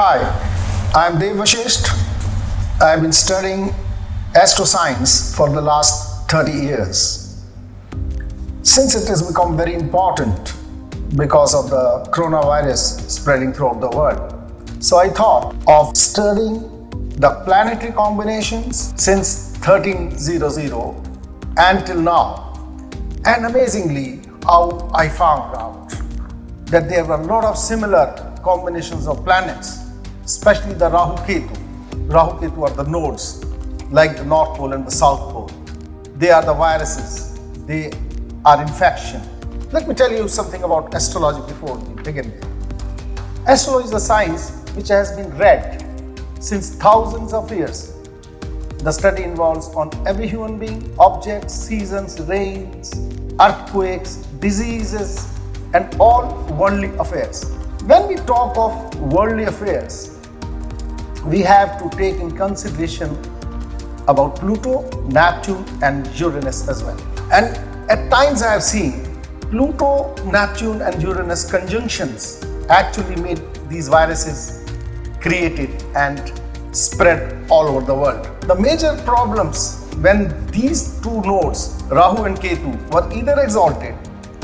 Hi, I'm Vasishtha. I've been studying astroscience for the last 30 years. Since it has become very important because of the coronavirus spreading throughout the world, so I thought of studying the planetary combinations since 1300 until now. And amazingly, how I found out that there were a lot of similar combinations of planets, especially the Rahu Ketu. Rahu Ketu are the nodes, like the North Pole and the South Pole. They are the viruses, they are infection. Let me tell you something about astrology before we begin. Astrology is a science which has been read since thousands of years. The study involves on every human being, objects, seasons, rains, earthquakes, diseases, and all worldly affairs. When we talk of worldly affairs, we have to take in consideration about Pluto, Neptune, and Uranus as well. And at times I have seen Pluto, Neptune, and Uranus conjunctions actually made these viruses created and spread all over the world. The major problems when these two nodes, Rahu and Ketu, were either exalted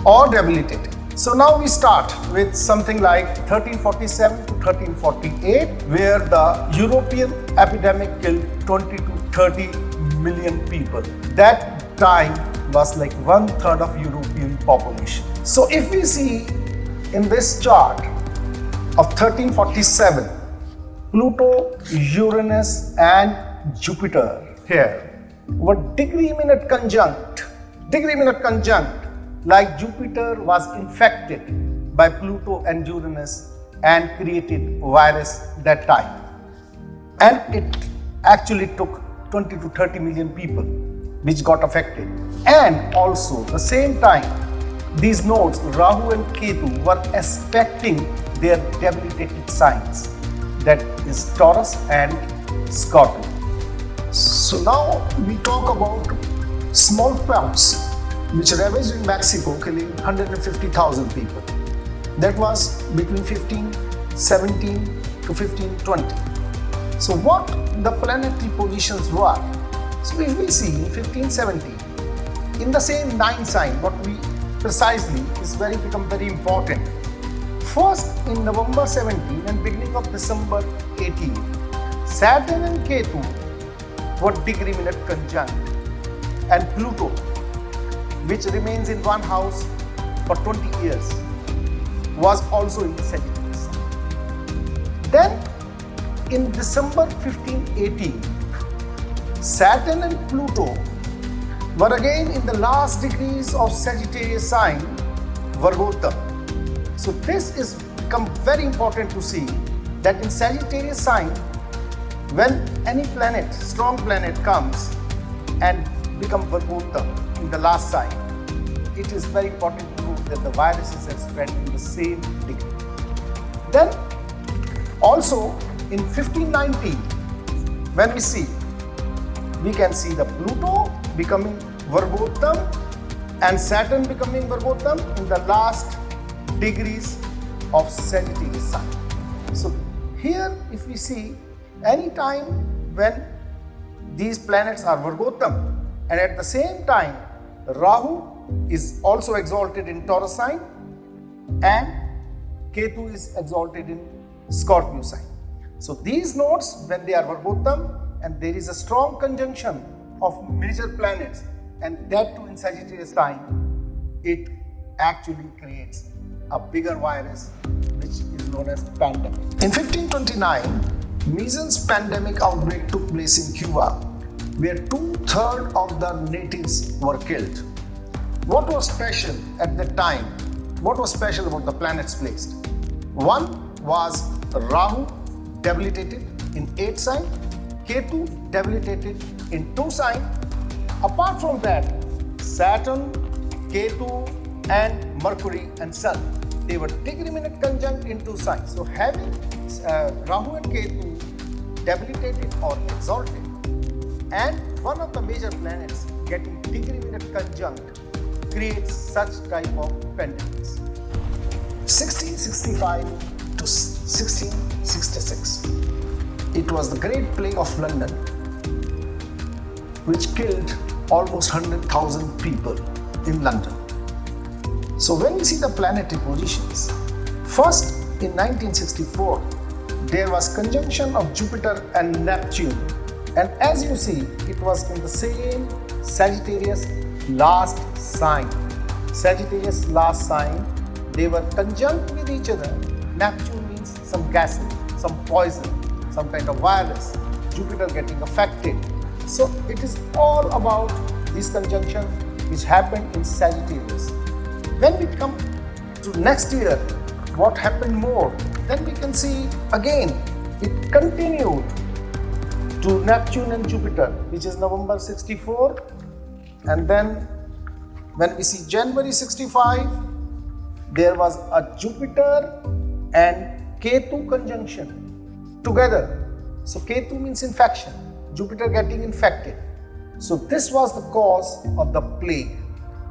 or debilitated. So now we start with something like 1347 to 1348, where the European epidemic killed 20 to 30 million people. That time was like 1/3 of European population. So if we see in this chart of 1347, Pluto, Uranus, and Jupiter here were degree-minute conjunct. Degree-minute conjunct, like Jupiter was infected by Pluto and Uranus and created virus that time. And it actually took 20 to 30 million people which got affected. And also the same time, these nodes, Rahu and Ketu, were expecting their debilitated signs, that is Taurus and Scorpio. So now we talk about smallpox, which ravaged in Mexico, killing 150,000 people. That was between 1517 to 1520. So what the planetary positions were? So if we see in 1517, in the same 9 sign, what we precisely is become very important. First, in November 17 and beginning of December 18, Saturn and Ketu were degree-minute conjunct, and Pluto, which remains in one house for 20 years, was also in the Sagittarius. Then, in December 1518, Saturn and Pluto were again in the last degrees of Sagittarius sign, Vargottama. So this is become very important to see that in Sagittarius sign, when any planet, strong planet comes and become Vargottama in the last sign, it is very important to note that the viruses have spread in the same degree. Then also in 1519, when we can see the Pluto becoming Vargottama and Saturn becoming Vargottama in the last degrees of Sagittarius sign. So here if we see any time when these planets are Vargottama, and at the same time Rahu is also exalted in Taurus sign and Ketu is exalted in Scorpio sign. So these nodes, when they are Vargottama and there is a strong conjunction of major planets, and that too in Sagittarius sign, it actually creates a bigger virus which is known as pandemic. In 1529, measles pandemic outbreak took place in Cuba, where 2/3 of the natives were killed. What was special at that time? What was special about the planets placed? One was Rahu debilitated in 8 sign, Ketu debilitated in 2 sign. Apart from that, Saturn, Ketu, and Mercury and Sun, they were degree-minute conjunct in 2 signs. So having Rahu and Ketu debilitated or exalted, and one of the major planets getting degree-minute conjunct creates such type of pandemics. 1665 to 1666. It was the Great Plague of London, which killed almost 100,000 people in London. So when we see the planetary positions, first in 1964, there was conjunction of Jupiter and Neptune, and as you see, it was in the same Sagittarius last sign. Sagittarius last sign, they were conjunct with each other. Neptune means some gases, some poison, some kind of virus, Jupiter getting affected. So it is all about this conjunction which happened in Sagittarius. When we come to next year, what happened more? Then we can see again it continued to Neptune and Jupiter, which is November 64, and then when we see January 65, there was a Jupiter and Ketu conjunction together. So Ketu means infection, Jupiter getting infected. So this was the cause of the plague.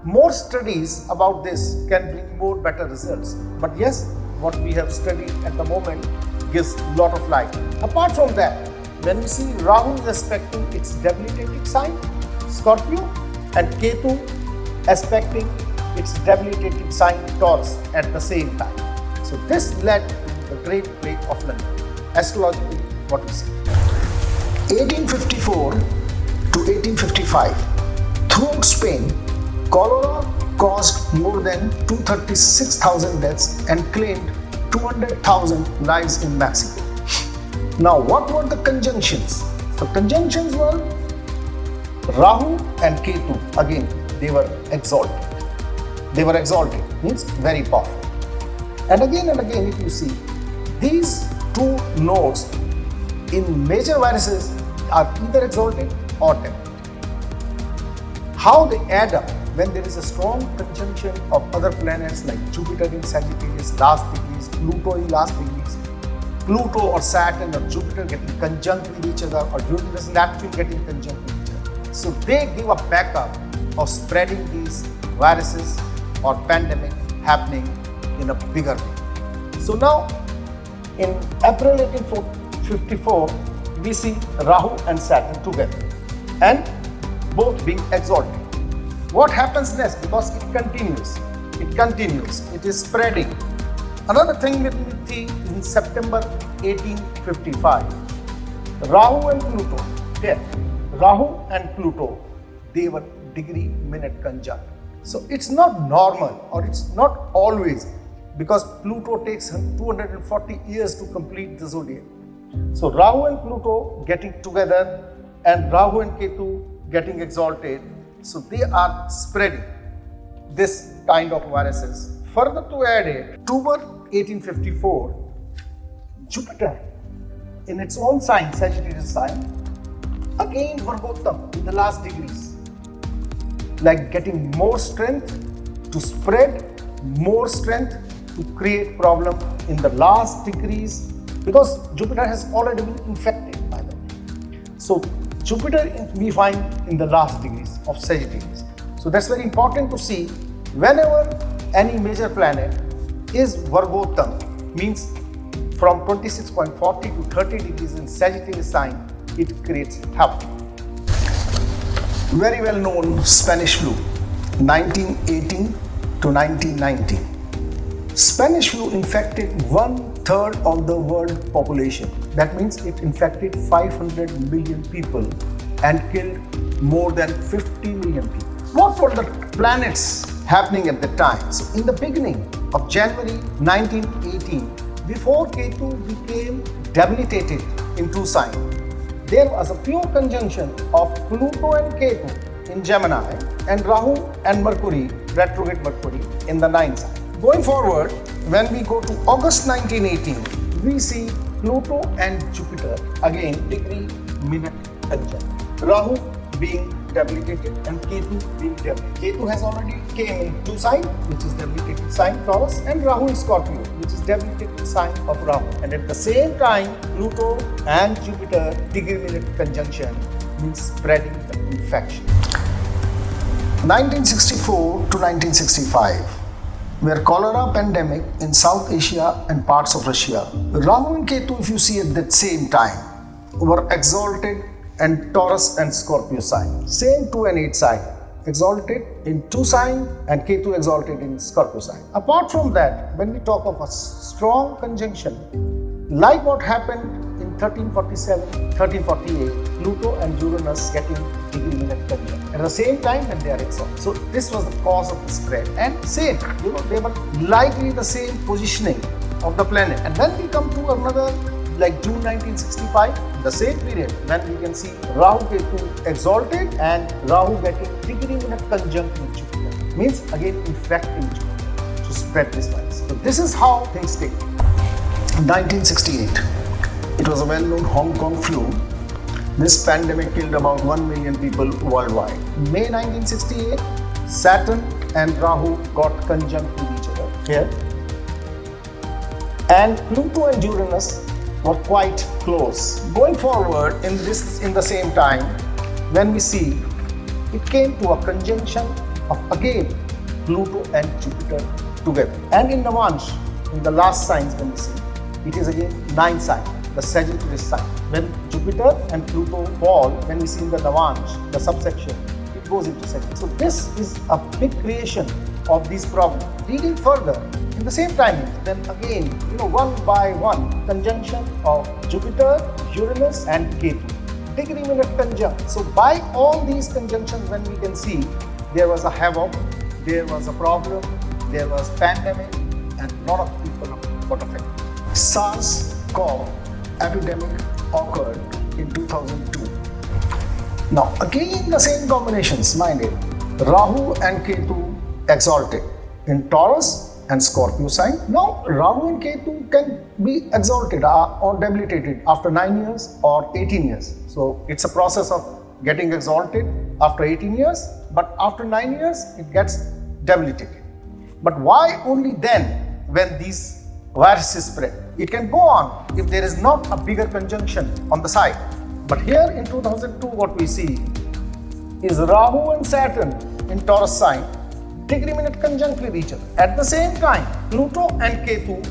More studies about this can bring more better results. But yes, what we have studied at the moment gives a lot of light. Apart from that, when we see Rahu is aspecting its debilitated sign, Scorpio, and Ketu aspecting its debilitated sign, Taurus, at the same time. So this led to the Great Plague of London. Astrologically, what we see. 1854 to 1855, throughout Spain, cholera caused more than 236,000 deaths and claimed 200,000 lives in Mexico. Now, what were the conjunctions? The conjunctions were Rahu and Ketu. Again, they were exalted. Means very powerful. And again, if you see, these two nodes in major viruses are either exalted or tempered. How they add up when there is a strong conjunction of other planets like Jupiter in Sagittarius last degrees, Pluto in last degrees, Pluto or Saturn or Jupiter getting conjunct with each other, or Uranus and Neptune getting conjunct with each other. So they give a backup of spreading these viruses or pandemic happening in a bigger way. So now in April 1854, we see Rahu and Saturn together and both being exalted. What happens next? Because it continues, it is spreading. Another thing that we see in September 1855, Rahu and Pluto, they were degree-minute conjunct. So it's not normal, or it's not always, because Pluto takes 240 years to complete the zodiac. So Rahu and Pluto getting together and Rahu and Ketu getting exalted, so they are spreading this kind of viruses. Further to add it, October 1854, Jupiter in its own sign, Sagittarius sign, again Vargottama in the last degrees, like getting more strength to spread, more strength to create problem in the last degrees, because Jupiter has already been infected by the way. So Jupiter we find in the last degrees of Sagittarius. So that's very important to see. Whenever any major planet is Vargottama, means from 26.40 to 30 degrees in Sagittarius sign, it creates havoc. Very well known Spanish flu, 1918 to 1919. Spanish flu infected 1/3 of the world population. That means it infected 500 million people and killed more than 50 million people. What were the planets happening at the time? So in the beginning of January 1918, before Ketu became debilitated in two signs, there was a pure conjunction of Pluto and Ketu in Gemini and Rahu and Mercury, retrograde Mercury, in the 9th sign. Going forward, when we go to August 1918, we see Pluto and Jupiter again degree-minute conjunct. Rahu being debilitated and Ketu being debilitated. Ketu has already came in two sign, which is debilitated sign Taurus, and Rahu in Scorpio, which is debilitated sign of Rahu. And at the same time, Pluto and Jupiter degree-minute conjunction means spreading the infection. 1964 to 1965, where cholera pandemic in South Asia and parts of Russia. Rahu and Ketu, if you see at that same time, were exalted in Taurus and Scorpio sign. Same 2 and 8 sign, exalted in 2 sign and Ketu exalted in Scorpio sign. Apart from that, when we talk of a strong conjunction, like what happened in 1347, 1348, Pluto and Uranus getting degree minute conjunct at the same time when they are exalted. So this was the cause of the spread, and same, they were likely the same positioning of the planet. And then we come to another, like June 1965, the same period when we can see Rahu Ketu exalted and Rahu getting degree minute conjunct with Jupiter. Means again infecting Jupiter to spread this virus. So this is how things take. 1968, it was a well-known Hong Kong flu. This pandemic killed about 1 million people worldwide. May 1968, Saturn and Rahu got conjunct with each other here. And Pluto and Uranus were quite close. Going forward in the same time, when we see it came to a conjunction of again Pluto and Jupiter together. And in Navansh, in the last signs when we see, it is again 9 sign, the Sagittarius sign. When Jupiter and Pluto fall, when we see in the Navansh, the subsection, it goes into Sagittarius. So this is a big creation of these problems. Reading further, in the same time, then again, one by one, conjunction of Jupiter, Uranus and Ketu. Degree minute conjunct. So by all these conjunctions, when we can see, there was a havoc, there was a problem, there was pandemic, and a lot of people got affected. SARS-CoV epidemic occurred in 2002. Now again the same combinations, mind it, Rahu and Ketu exalted in Taurus and Scorpio sign. Now Rahu and Ketu can be exalted or debilitated after 9 years or 18 years. So it's a process of getting exalted after 18 years, but after 9 years it gets debilitated. But why only then when these viruses spread? It can go on if there is not a bigger conjunction on the side. But here in 2002, what we see is Rahu and Saturn in Taurus sign, degree minute conjunct with each other. At the same time, Pluto and Ketu,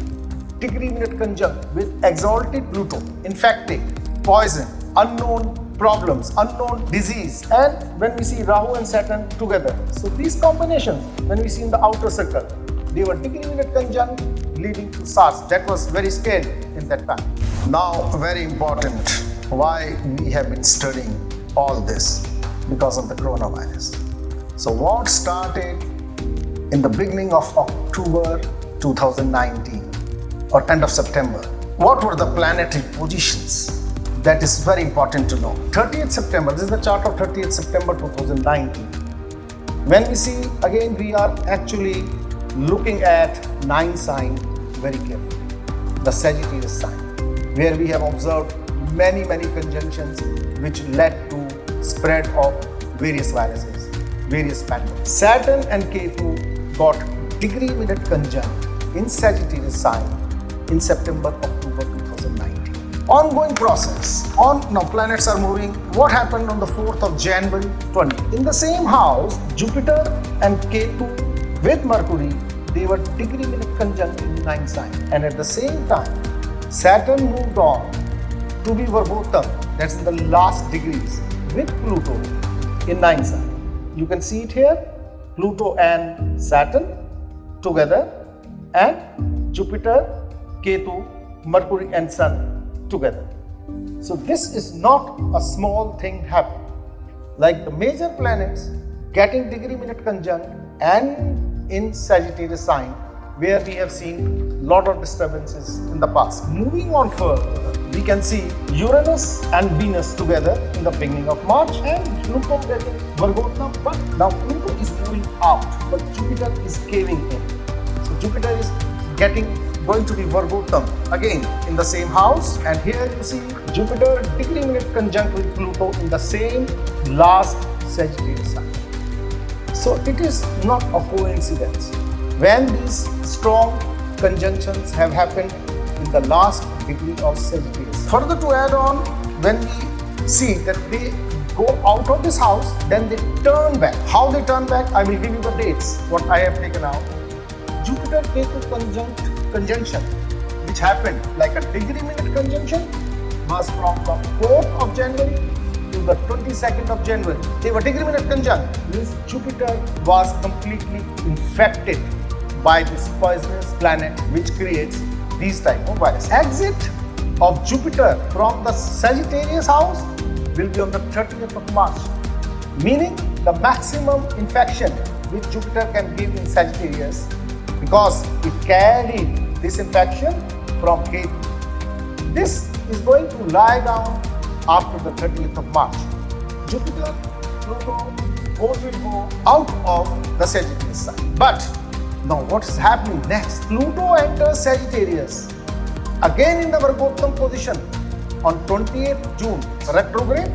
degree minute conjunct with exalted Pluto, infecting, poison, unknown problems, unknown disease. And when we see Rahu and Saturn together, so these combinations, when we see in the outer circle, they were degree minute conjunct leading to SARS. That was very scary in that time. Now, very important, why we have been studying all this? Because of the coronavirus. So what started in the beginning of October 2019 or end of September? What were the planetary positions? That is very important to know. 30th September, this is the chart of 30th September 2019. When we see, again we are actually looking at 9 sign very carefully, the Sagittarius sign, where we have observed many conjunctions which led to spread of various viruses, various pandemics. Saturn and Ketu got degree minute conjunct in Sagittarius sign in September, October 2019. Ongoing process. Now planets are moving. What happened on the 4th of January 20? In the same house, Jupiter and Ketu with Mercury, they were degree minute conjunct in 9 sign. And at the same time, Saturn moved on to be Vargottama, that's in the last degrees, with Pluto in 9 sign. You can see it here, Pluto and Saturn together, and Jupiter, Ketu, Mercury and Sun together. So this is not a small thing happening. Like the major planets getting degree minute conjunct and in Sagittarius sign, where we have seen lot of disturbances in the past. Moving on further, we can see Uranus and Venus together in the beginning of March and Pluto getting Vargottama. But now Pluto is moving out, but Jupiter is caving in. So Jupiter is going to be Vargottama again in the same house, and here you see Jupiter degree minute conjunct with Pluto in the same last Sagittarius sign. So it is not a coincidence when these strong conjunctions have happened in the last degree of Sagittarius. Further to add on, when we see that they go out of this house, then they turn back. How they turn back, I will give you the dates, what I have taken out. Jupiter-Ketu conjunction, which happened like a degree-minute conjunction, was from the 4th of January to the 22nd of January. They were degree-minute conjunct, means Jupiter was completely infected by this poisonous planet which creates these type of viruses. Exit of Jupiter from the Sagittarius house will be on the 30th of March, meaning the maximum infection which Jupiter can give in Sagittarius, because it carried this infection from Ketu. This is going to lie down after the 30th of March. Jupiter, Pluto, both will go out of the Sagittarius sign. But now what is happening next? Pluto enters Sagittarius again in the Vargottama position on 28th June, retrograde,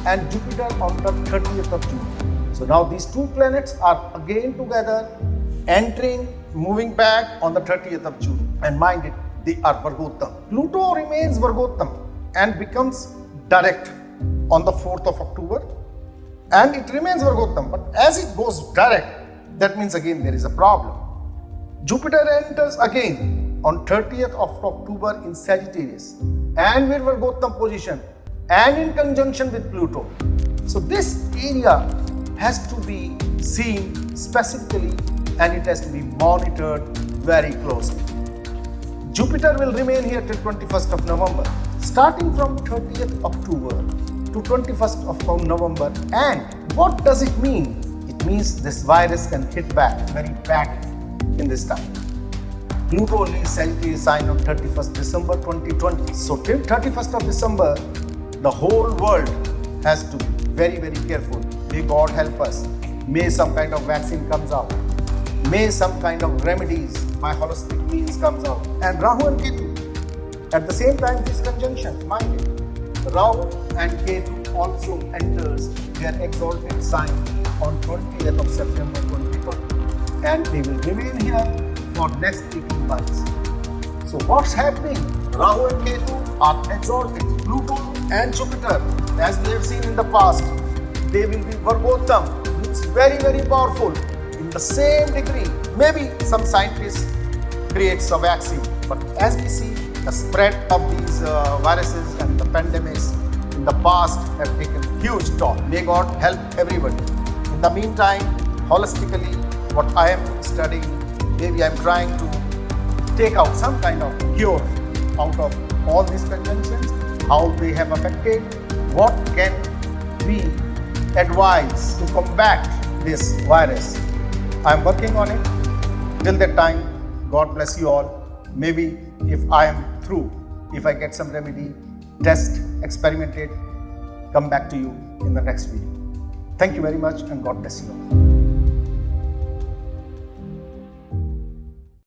and Jupiter on the 30th of June. So now these two planets are again together, entering, moving back on the 30th of June. And mind it, they are Vargottama. Pluto remains Vargottama and becomes direct on the 4th of October. And it remains Vargottama, but as it goes direct, that means again there is a problem. Jupiter enters again on 30th of October in Sagittarius and with Vargottama position and in conjunction with Pluto. So this area has to be seen specifically and it has to be monitored very closely. Jupiter will remain here till 21st of November, starting from 30th October to 21st of November. And what does it mean? It means this virus can hit back very badly in this time. Pluto leaves Sagittarius sign on 31st December 2020. So till 31st of December, the whole world has to be very, very careful. May God help us. May some kind of vaccine comes out. May some kind of remedies by holistic means comes out. And Rahu and Ketu, at the same time this conjunction, mind it, Rahu and Ketu also enters their exalted sign on 20th of September 2020. And they will remain here for next 18 months. So what's happening? Rahu and Ketu are exalted. Pluto and Jupiter, as we have seen in the past, they will be Vargottama. It's very, very powerful. In the same degree, maybe some scientists creates a vaccine, but as we see, the spread of these viruses and the pandemics in the past have taken huge toll. May God help everybody. In the meantime, holistically, what I am studying, maybe I am trying to take out some kind of cure out of all these conjunctions, how they have affected, what can we advise to combat this virus. I am working on it. Till that time, God bless you all. Maybe if I am through, if I get some remedy, test, experiment it, come back to you in the next video. Thank you very much and God bless you all.